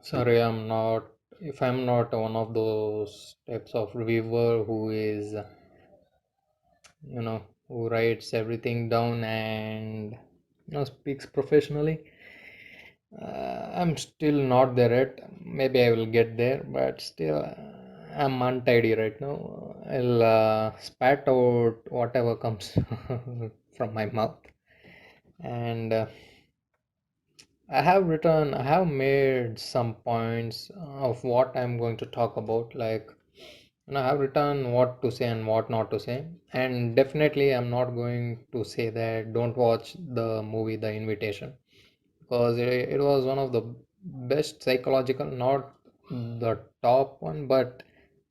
Sorry, I'm not. If I'm not one of those types of reviewer who is, who writes everything down and speaks professionally. I'm still not there yet. Maybe I will get there, but still, I'm untidy right now. I'll spat out whatever comes from my mouth, and I have made some points of what I'm going to talk about. Like, I have written what to say and what not to say. And definitely, I'm not going to say that don't watch the movie The Invitation because it was one of the best psychological, not the top one, but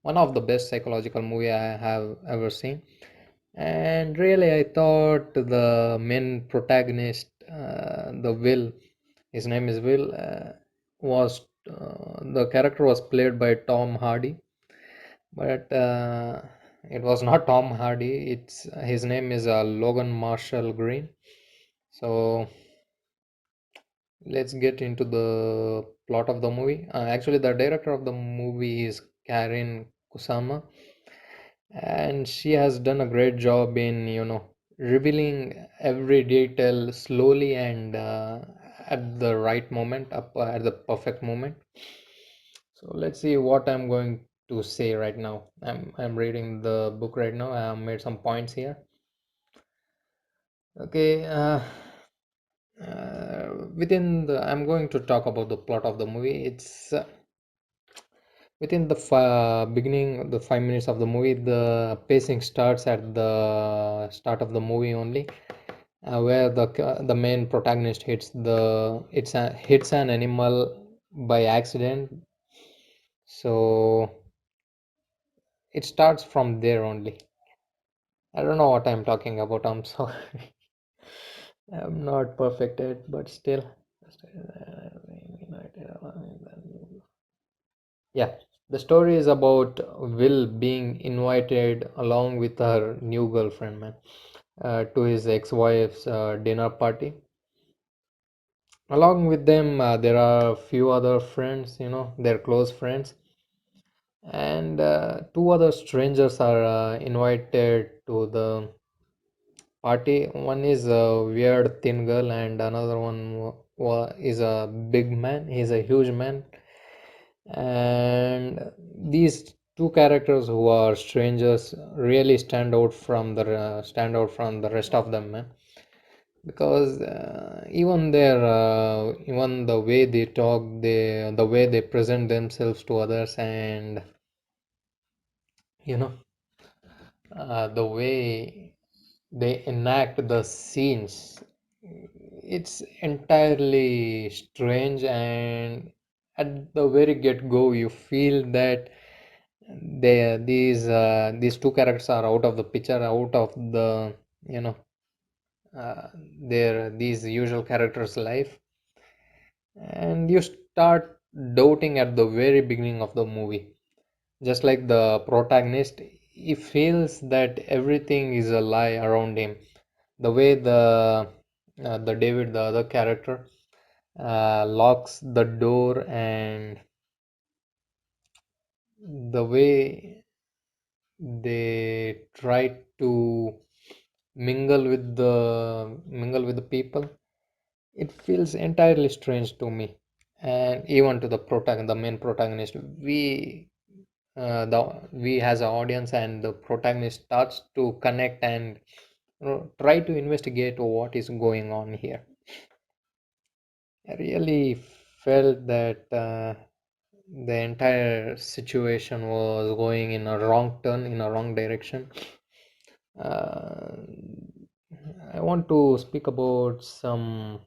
one of the best psychological movie I have ever seen. And really, I thought the main protagonist, the Will, his name is Will, was the character was played by Tom Hardy, but it was not Tom Hardy. It's his name is Logan Marshall Green. So let's get into the plot of the movie. Actually, the director of the movie is Karen Kusama, and she has done a great job in revealing every detail slowly and at the right moment, up at the perfect moment. So let's see what I'm going to say right now. I'm reading the book right now. I have made some points here. Okay. Within the I'm going to talk about the plot of the movie. It's within the beginning, the 5 minutes of the movie. The pacing starts at the start of the movie only, where the main protagonist hits an animal by accident. So it starts from there only. I don't know what I'm talking about. I'm sorry. I'm not perfect at, but still. Yeah, the story is about Will being invited along with her new girlfriend, man, to his ex-wife's dinner party. Along with them, there are a few other friends, their close friends, and two other strangers are invited to the party. One is a weird thin girl, and another one is a big man. He's a huge man, and these two characters who are strangers really stand out from the rest of them, man. Because even the way they talk, the way they present themselves to others, and you know the way they enact the scenes, it's entirely strange. And at the very get-go you feel that these two characters are out of the picture, out of the you know their these usual characters life, and you start doubting at the very beginning of the movie. Just like the protagonist, he feels that everything is a lie around him. The way the David, the other character, locks the door, and the way they try to mingle with the people, it feels entirely strange to me, and even to the main protagonist. We as an audience and the protagonist starts to connect and try to investigate what is going on here. I really felt that the entire situation was going in a wrong turn, in a wrong direction. uh, I want to speak about some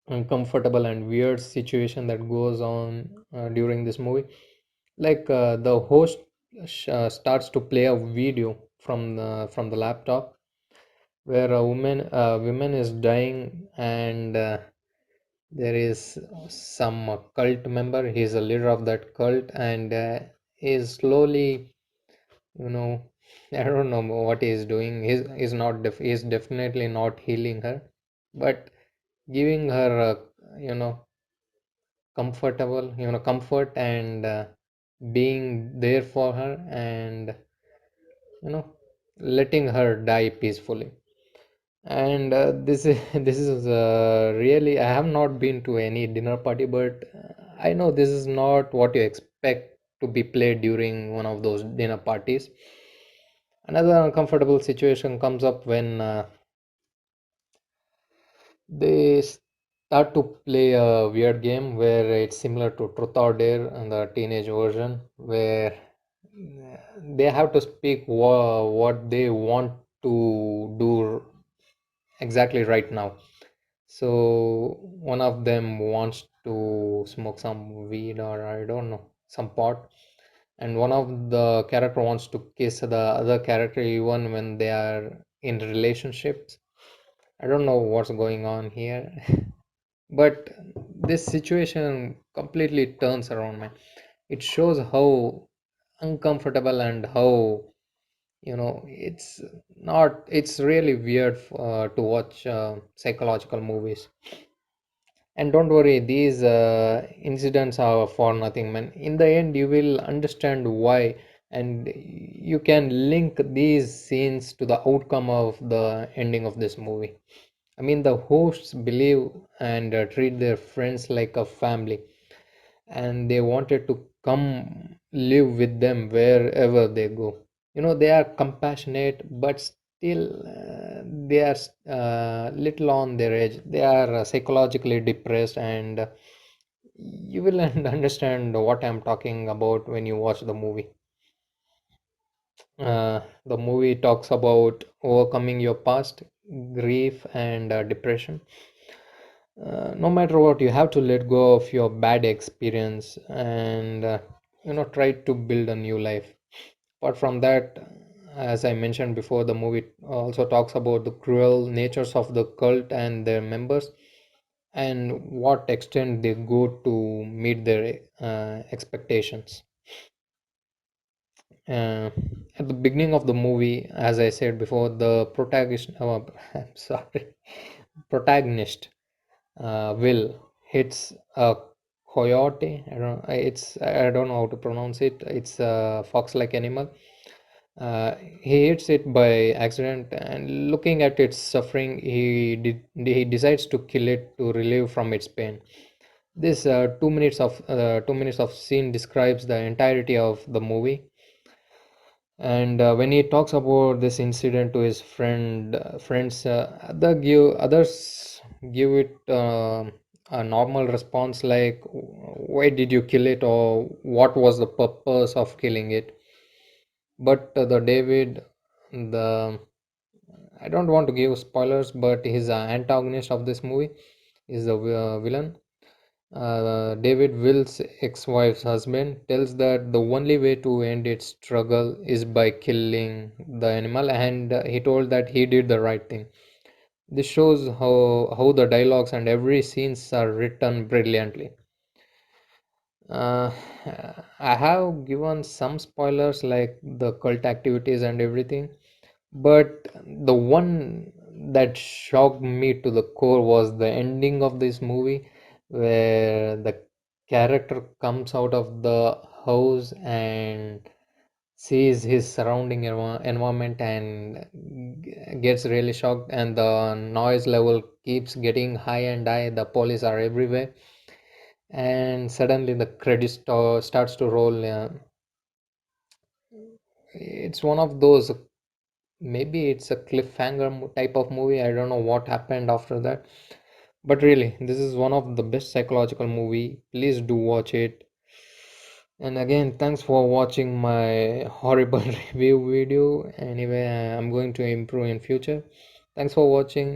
uncomfortable and weird situation that goes on during this movie. Like the host starts to play a video from the laptop where a woman is dying, and there is some cult member. He's a leader of that cult, and he's slowly, you know, I don't know what he's doing. He's definitely not healing her, but giving her, you know comfortable, comfort and being there for her, and you know letting her die peacefully. And this is this is really, I have not been to any dinner party, but I know this is not what you expect to be played during one of those dinner parties. Another uncomfortable situation comes up when they start to play a weird game where it's similar to Truth or Dare and the teenage version, where they have to speak what they want to do exactly right now. So one of them wants to smoke some weed, or I don't know, some pot, and one of the character wants to kiss the other character even when they are in relationships. I don't know what's going on here. But this situation completely turns around, man. It shows how uncomfortable and how, it's really weird to watch psychological movies. And don't worry, these incidents are for nothing, man. In the end, you will understand why, and you can link these scenes to the outcome of the ending of this movie. I mean, the hosts believe and treat their friends like a family, and they wanted to come live with them wherever they go. They are compassionate, but still they are little on their edge. They are psychologically depressed, and you will understand what I'm talking about when you watch the movie. The movie talks about overcoming your past, grief, and depression. No matter what, you have to let go of your bad experience and try to build a new life. Apart from that, as I mentioned before, the movie also talks about the cruel natures of the cult and their members, and what extent they go to meet their expectations. uh, at the beginning of the movie, as I said before, the protagonist I'm sorry, protagonist, Will, hits a coyote. I don't know how to pronounce it. It's a fox-like animal. He hits it by accident, and looking at its suffering, he decides to kill it to relieve from its pain. This 2 minutes of scene describes the entirety of the movie. And when he talks about this incident to his friends, others give it a normal response like, why did you kill it, or what was the purpose of killing it? But the David, the I don't want to give spoilers, but his antagonist of this movie is the villain. David Will's ex-wife's husband tells that the only way to end its struggle is by killing the animal, and he told that he did the right thing. This shows how the dialogues and every scenes are written brilliantly. Uh, I have given some spoilers like the cult activities and everything, but the one that shocked me to the core was the ending of this movie, where the character comes out of the house and sees his surrounding environment and gets really shocked, and the noise level keeps getting high and high. The police are everywhere, and suddenly the credits starts to roll. It's one of those, maybe it's a cliffhanger type of movie. I don't know what happened after that, but really, this is one of the best psychological movie. Please do watch it. And again, thanks for watching my horrible review video. Anyway, I'm going to improve in future. Thanks for watching.